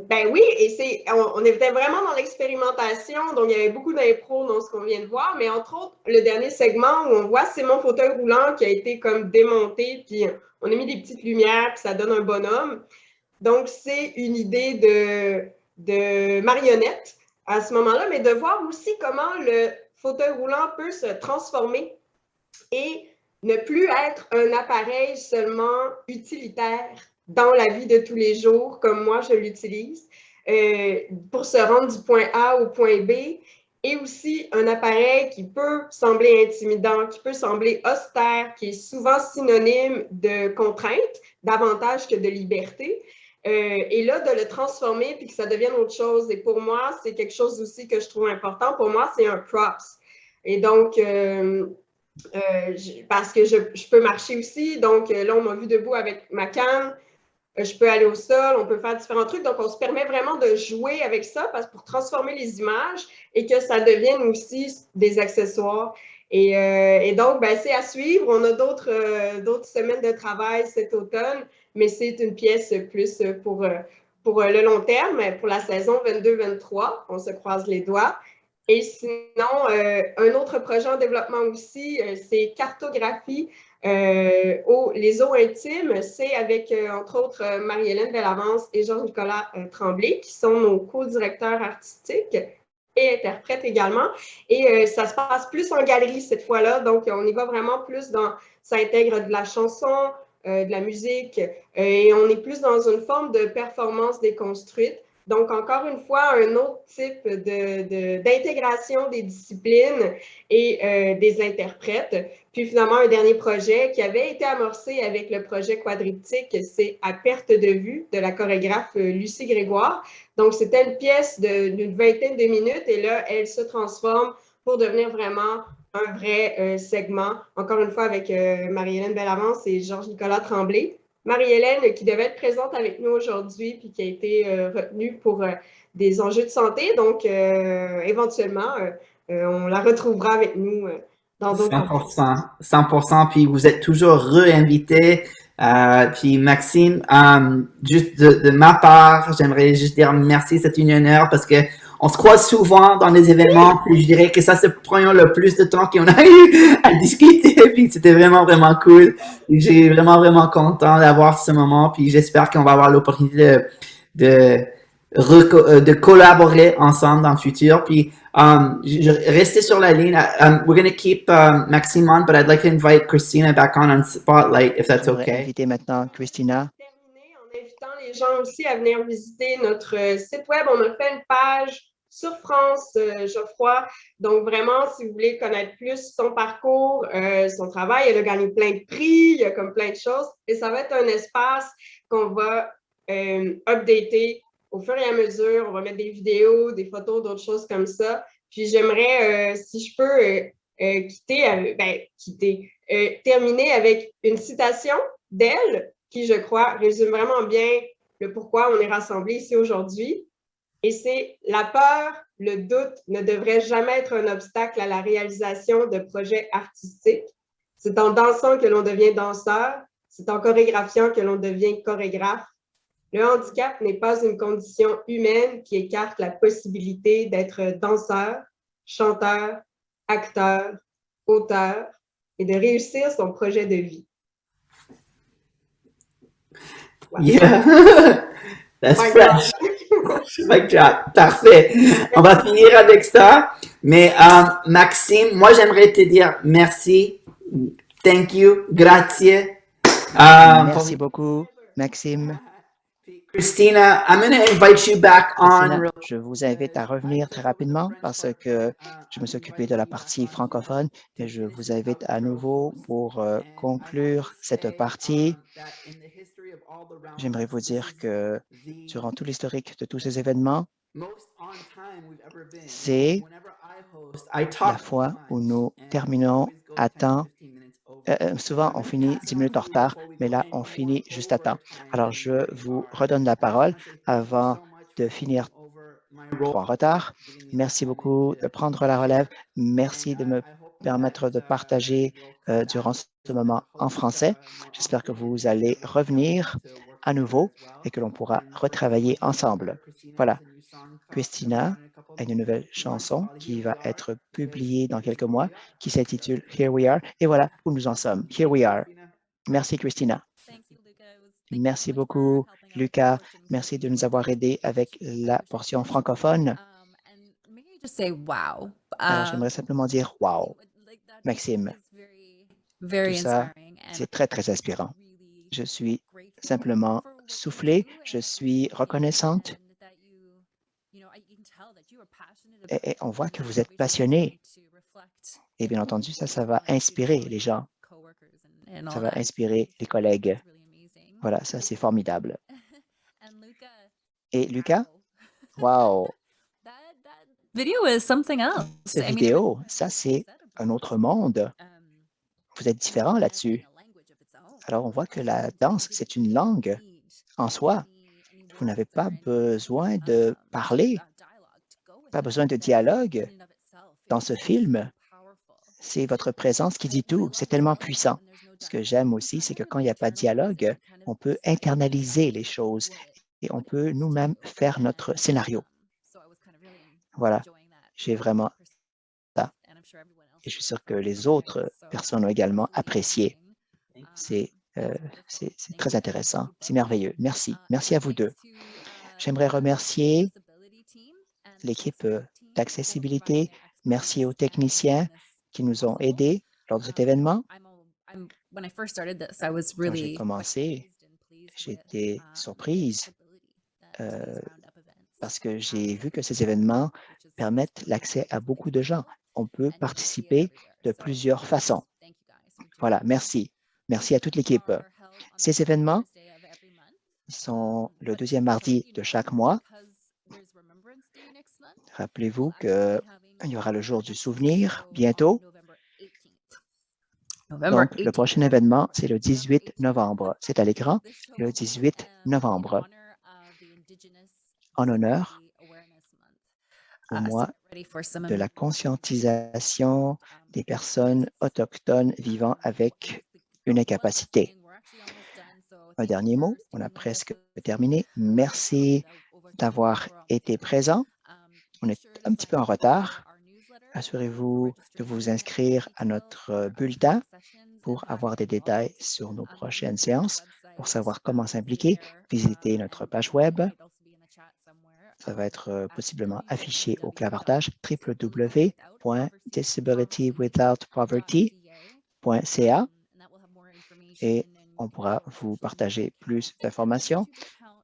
ben oui, et on était vraiment dans l'expérimentation, donc il y avait beaucoup d'impro dans ce qu'on vient de voir, mais entre autres, le dernier segment où on voit c'est mon fauteuil roulant qui a été comme démonté, puis on a mis des petites lumières, puis ça donne un bonhomme. Donc, c'est une idée de marionnette à ce moment-là, mais de voir aussi comment le fauteuil roulant peut se transformer et ne plus être un appareil seulement utilitaire dans la vie de tous les jours, comme moi je l'utilise, pour se rendre du point A au point B, et aussi un appareil qui peut sembler intimidant, qui peut sembler austère, qui est souvent synonyme de contrainte, davantage que de liberté. Et là, de le transformer puis que ça devienne autre chose. Et pour moi, c'est quelque chose aussi que je trouve important. Pour moi, c'est un props. Et donc, parce que je peux marcher aussi. Donc, là, on m'a vu debout avec ma canne. Je peux aller au sol, on peut faire différents trucs. Donc, on se permet vraiment de jouer avec ça pour transformer les images et que ça devienne aussi des accessoires. Et donc, ben, c'est à suivre. On a d'autres semaines de travail cet automne, mais c'est une pièce plus pour le long terme, pour la saison 22-23. On se croise les doigts. Et sinon, un autre projet en développement aussi, c'est Cartographie. Les eaux intimes, c'est avec, entre autres, Marie-Hélène Bellavance et Georges-Nicolas Tremblay, qui sont nos co-directeurs artistiques et interprètes également. Et ça se passe plus en galerie cette fois-là, donc on y va vraiment plus dans, ça intègre de la chanson, de la musique, et on est plus dans une forme de performance déconstruite. Donc, encore une fois, un autre type d'intégration des disciplines et des interprètes. Puis finalement, un dernier projet qui avait été amorcé avec le projet Quadriptyque, c'est À perte de vue de la chorégraphe Lucie Grégoire. Donc, c'était une pièce d'une vingtaine de minutes et là, elle se transforme pour devenir vraiment un vrai segment, encore une fois avec Marie-Hélène Bellavance et Georges-Nicolas Tremblay. Marie-Hélène qui devait être présente avec nous aujourd'hui puis qui a été retenue pour des enjeux de santé. Donc, éventuellement, on la retrouvera avec nous dans d'autres 100%, 100%, puis vous êtes toujours re-invité. Puis Maxime, juste de ma part, j'aimerais juste dire merci, c'est une honneur parce que on se croise souvent dans les événements, puis je dirais que ça se prend le plus de temps qu'on a eu à discuter, puis c'était vraiment, vraiment cool. J'ai vraiment, vraiment content d'avoir ce moment, puis j'espère qu'on va avoir l'opportunité de collaborer ensemble dans le futur. Puis, restez sur la ligne. We're going to keep Maxime on, but I'd like to invite Christina back on Spotlight, if that's J'aimerais okay. inviter maintenant Christina. Terminer en invitant les gens aussi à venir visiter notre site web. On a fait une page sur France Geoffroy. Donc, vraiment, si vous voulez connaître plus son parcours, son travail, elle a gagné plein de prix, il y a comme plein de choses. Et ça va être un espace qu'on va updater au fur et à mesure. On va mettre des vidéos, des photos, d'autres choses comme ça. Puis, j'aimerais, si je peux, terminer avec une citation d'elle qui, je crois, résume vraiment bien le pourquoi on est rassemblés ici aujourd'hui. Et c'est « La peur, le doute ne devrait jamais être un obstacle à la réalisation de projets artistiques. C'est en dansant que l'on devient danseur, c'est en chorégraphiant que l'on devient chorégraphe. Le handicap n'est pas une condition humaine qui écarte la possibilité d'être danseur, chanteur, acteur, auteur et de réussir son projet de vie. » Wow. Yeah, that's fresh. Mic drop. Parfait. On va finir avec ça. Mais Maxime, moi j'aimerais te dire merci. Thank you. Grazie. Merci beaucoup, Maxime. Christina, I'm going to invite you back Christina, on. je vous invite à revenir très rapidement parce que je me suis occupé de la partie francophone et je vous invite à nouveau pour conclure cette partie. J'aimerais vous dire que durant tout l'historique de tous ces événements, c'est la fois où nous terminons à temps. Souvent, on finit 10 minutes en retard, mais là, on finit juste à temps. Alors, je vous redonne la parole avant de finir en retard. Merci beaucoup de prendre la relève. Merci de me permettre de partager durant ce moment en français. J'espère que vous allez revenir à nouveau et que l'on pourra retravailler ensemble. Voilà. Christina a une nouvelle chanson qui va être publiée dans quelques mois, qui s'intitule Here We Are. Et voilà où nous en sommes. Here We Are. Merci, Christina. Merci beaucoup, Lucas. Merci de nous avoir aidés avec la portion francophone. Alors, j'aimerais simplement dire wow, Maxime. Tout ça, c'est très, très inspirant. Je suis simplement soufflée. Je suis reconnaissante. Et on voit que vous êtes passionné. Et bien entendu, ça va inspirer les gens. Ça va inspirer les collègues. Voilà, ça, c'est formidable. Et Lucas? Wow! Cette vidéo, ça, c'est un autre monde. Vous êtes différents là-dessus. Alors, on voit que la danse, c'est une langue en soi. Vous n'avez pas besoin de parler, pas besoin de dialogue dans ce film. C'est votre présence qui dit tout. C'est tellement puissant. Ce que j'aime aussi, c'est que quand il n'y a pas de dialogue, on peut internaliser les choses et on peut nous-mêmes faire notre scénario. Voilà, j'ai vraiment ça. Et je suis sûr que les autres personnes ont également apprécié. C'est très intéressant. C'est merveilleux. Merci. Merci à vous deux. J'aimerais remercier l'équipe d'accessibilité. Merci aux techniciens qui nous ont aidés lors de cet événement. Quand j'ai commencé, j'étais surprise parce que j'ai vu que ces événements permettent l'accès à beaucoup de gens. On peut participer de plusieurs façons. Voilà, merci. Merci à toute l'équipe. Ces événements sont le deuxième mardi de chaque mois. Rappelez-vous qu'il y aura le jour du souvenir bientôt. Donc, le prochain événement, c'est le 18 novembre. C'est à l'écran, le 18 novembre, en honneur au mois de la conscientisation des personnes autochtones vivant avec une incapacité. Un dernier mot, on a presque terminé. Merci d'avoir été présent. On est un petit peu en retard. Assurez-vous de vous inscrire à notre bulletin pour avoir des détails sur nos prochaines séances. Pour savoir comment s'impliquer, visitez notre page web. Ça va être possiblement affiché au clavartage www.disabilitywithoutpoverty.ca et on pourra vous partager plus d'informations.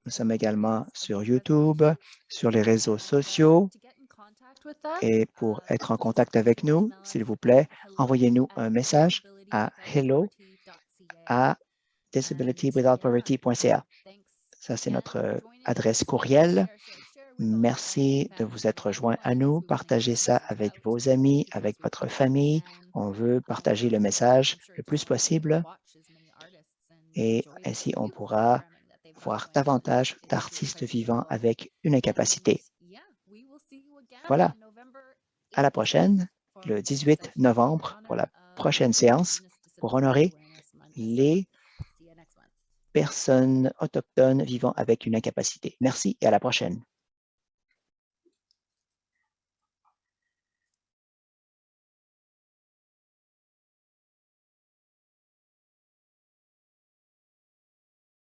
Nous sommes également sur YouTube, sur les réseaux sociaux. Et pour être en contact avec nous, s'il vous plaît, envoyez-nous un message à hello@disabilitywithoutpoverty.ca. Ça, c'est notre adresse courriel. Merci de vous être joints à nous. Partagez ça avec vos amis, avec votre famille. On veut partager le message le plus possible et ainsi on pourra voir davantage d'artistes vivants avec une incapacité. Voilà. À la prochaine, le 18 novembre, pour la prochaine séance, pour honorer les personnes autochtones vivant avec une incapacité. Merci et à la prochaine.